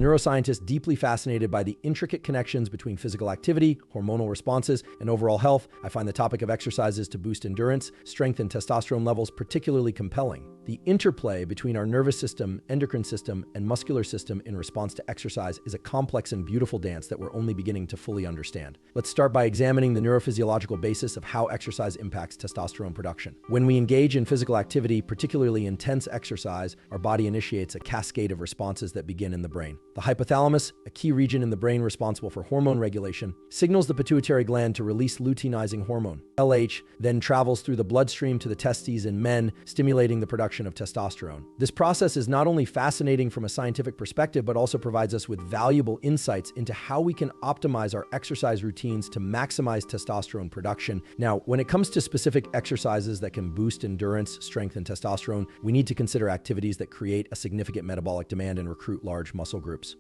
neuroscientist deeply fascinated by the intricate connections between physical activity, hormonal responses, and overall health, I find the topic of exercises to boost endurance, strength, and testosterone levels particularly compelling. The interplay between our nervous system, endocrine system, and muscular system in response to exercise is a complex and beautiful dance that we're only beginning to fully understand. Let's start by examining the neurophysiological basis of how exercise impacts testosterone production. When we engage in physical activity, particularly intense exercise, our body initiates a cascade of responses that begin in the brain. The hypothalamus, a key region in the brain responsible for hormone regulation, signals the pituitary gland to release luteinizing hormone. LH then travels through the bloodstream to the testes in men, stimulating the production of testosterone. This process is not only fascinating from a scientific perspective, but also provides us with valuable insights into how we can optimize our exercise routines to maximize testosterone production. Now, when it comes to specific exercises that can boost endurance, strength, and testosterone, we need to consider activities that create a significant metabolic demand and recruit large muscle groups.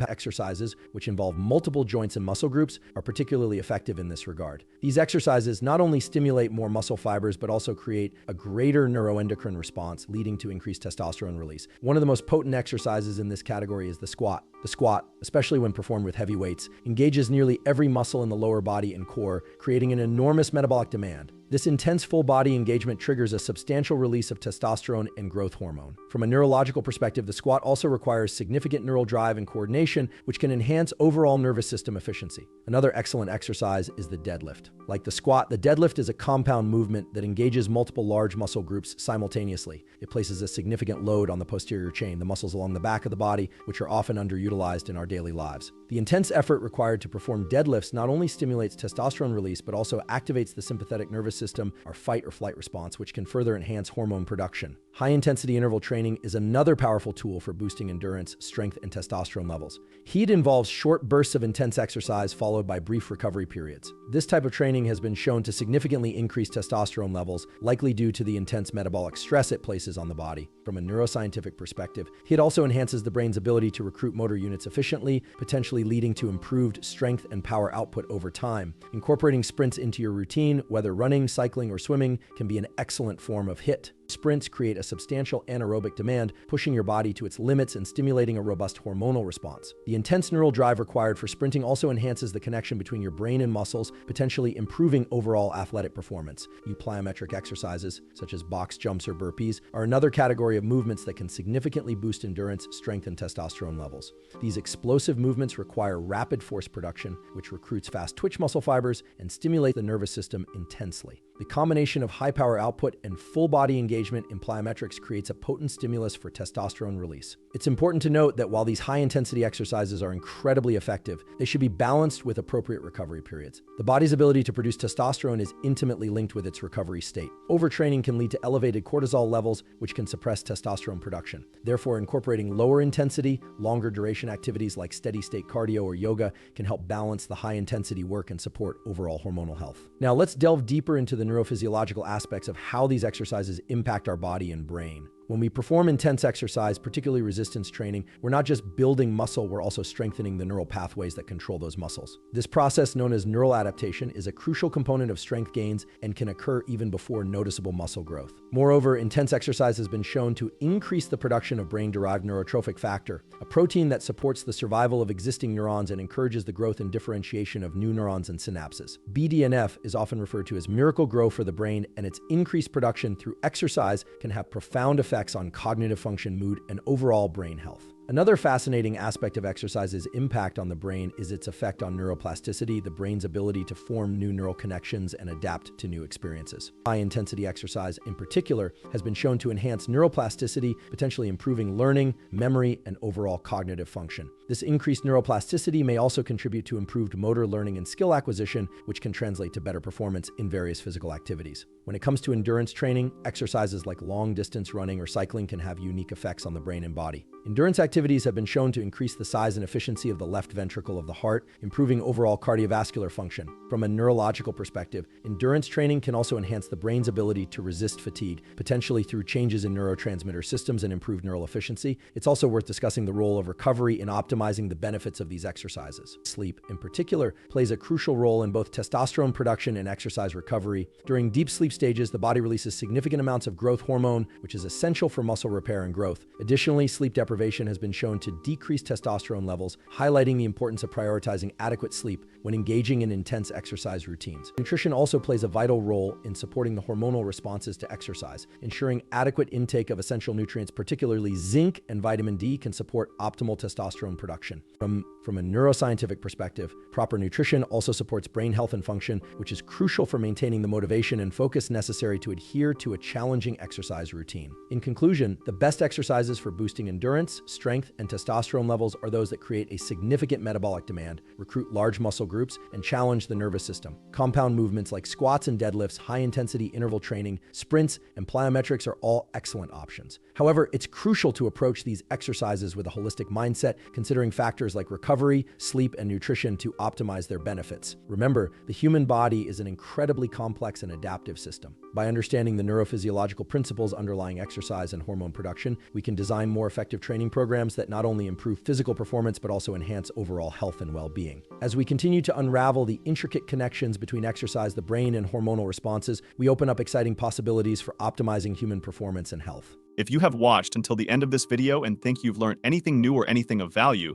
Exercises, which involve multiple joints and muscle groups, are particularly effective in this regard. These exercises not only stimulate more muscle fibers, but also create a greater neuroendocrine response, leading to increased testosterone release. One of the most potent exercises in this category is the squat. The squat, especially when performed with heavy weights, engages nearly every muscle in the lower body and core, creating an enormous metabolic demand. This intense full-body engagement triggers a substantial release of testosterone and growth hormone. From a neurological perspective, the squat also requires significant neural drive and coordination, which can enhance overall nervous system efficiency. Another excellent exercise is the deadlift. Like the squat, the deadlift is a compound movement that engages multiple large muscle groups simultaneously. It places a significant load on the posterior chain, the muscles along the back of the body, which are often underutilized in our daily lives. The intense effort required to perform deadlifts not only stimulates testosterone release, but also activates the sympathetic nervous system, our fight or flight response, which can further enhance hormone production. High-intensity interval training is another powerful tool for boosting endurance, strength, and testosterone levels. HIIT involves short bursts of intense exercise followed by brief recovery periods. This type of training has been shown to significantly increase testosterone levels, likely due to the intense metabolic stress it places on the body. From a neuroscientific perspective, HIIT also enhances the brain's ability to recruit motor units efficiently, potentially leading to improved strength and power output over time. Incorporating sprints into your routine, whether running, cycling, or swimming, can be an excellent form of HIIT. Sprints create a substantial anaerobic demand, pushing your body to its limits and stimulating a robust hormonal response. The intense neural drive required for sprinting also enhances the connection between your brain and muscles, potentially improving overall athletic performance. Plyometric exercises, such as box jumps or burpees, are another category of movements that can significantly boost endurance, strength, and testosterone levels. These explosive movements require rapid force production, which recruits fast twitch muscle fibers and stimulates the nervous system intensely. The combination of high power output and full body engagement in plyometrics creates a potent stimulus for testosterone release. It's important to note that while these high intensity exercises are incredibly effective, they should be balanced with appropriate recovery periods. The body's ability to produce testosterone is intimately linked with its recovery state. Overtraining can lead to elevated cortisol levels, which can suppress testosterone production. Therefore, incorporating lower intensity, longer duration activities like steady state cardio or yoga can help balance the high intensity work and support overall hormonal health. Now let's delve deeper into the neurophysiological aspects of how these exercises impact our body and brain. When we perform intense exercise, particularly resistance training, we're not just building muscle, we're also strengthening the neural pathways that control those muscles. This process, known as neural adaptation, is a crucial component of strength gains and can occur even before noticeable muscle growth. Moreover, intense exercise has been shown to increase the production of brain-derived neurotrophic factor, a protein that supports the survival of existing neurons and encourages the growth and differentiation of new neurons and synapses. BDNF is often referred to as miracle grow for the brain, and its increased production through exercise can have profound effects on cognitive function, mood, and overall brain health. Another fascinating aspect of exercise's impact on the brain is its effect on neuroplasticity, the brain's ability to form new neural connections and adapt to new experiences. High-intensity exercise, in particular, has been shown to enhance neuroplasticity, potentially improving learning, memory, and overall cognitive function. This increased neuroplasticity may also contribute to improved motor learning and skill acquisition, which can translate to better performance in various physical activities. When it comes to endurance training, exercises like long-distance running or cycling can have unique effects on the brain and body. Endurance activities have been shown to increase the size and efficiency of the left ventricle of the heart, improving overall cardiovascular function. From a neurological perspective, endurance training can also enhance the brain's ability to resist fatigue, potentially through changes in neurotransmitter systems and improved neural efficiency. It's also worth discussing the role of recovery in optimizing the benefits of these exercises. Sleep, in particular, plays a crucial role in both testosterone production and exercise recovery. During deep sleep stages, the body releases significant amounts of growth hormone, which is essential for muscle repair and growth. Additionally, sleep deprivation has been been shown to decrease testosterone levels, highlighting the importance of prioritizing adequate sleep when engaging in intense exercise routines. Nutrition also plays a vital role in supporting the hormonal responses to exercise. Ensuring adequate intake of essential nutrients, particularly zinc and vitamin D, can support optimal testosterone production. From a neuroscientific perspective, proper nutrition also supports brain health and function, which is crucial for maintaining the motivation and focus necessary to adhere to a challenging exercise routine. In conclusion, the best exercises for boosting endurance, strength, and testosterone levels are those that create a significant metabolic demand, recruit large muscle groups, and challenge the nervous system. Compound movements like squats and deadlifts, high-intensity interval training, sprints, and plyometrics are all excellent options. However, it's crucial to approach these exercises with a holistic mindset, considering factors like recovery, sleep, and nutrition to optimize their benefits. Remember, the human body is an incredibly complex and adaptive system. By understanding the neurophysiological principles underlying exercise and hormone production, we can design more effective training programs that not only improve physical performance, but also enhance overall health and well-being. As we continue to unravel the intricate connections between exercise, the brain, and hormonal responses, we open up exciting possibilities for optimizing human performance and health. If you have watched until the end of this video and think you've learned anything new or anything of value,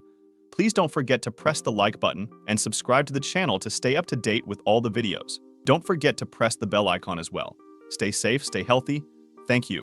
please don't forget to press the like button and subscribe to the channel to stay up to date with all the videos. Don't forget to press the bell icon as well. Stay safe, stay healthy. Thank you.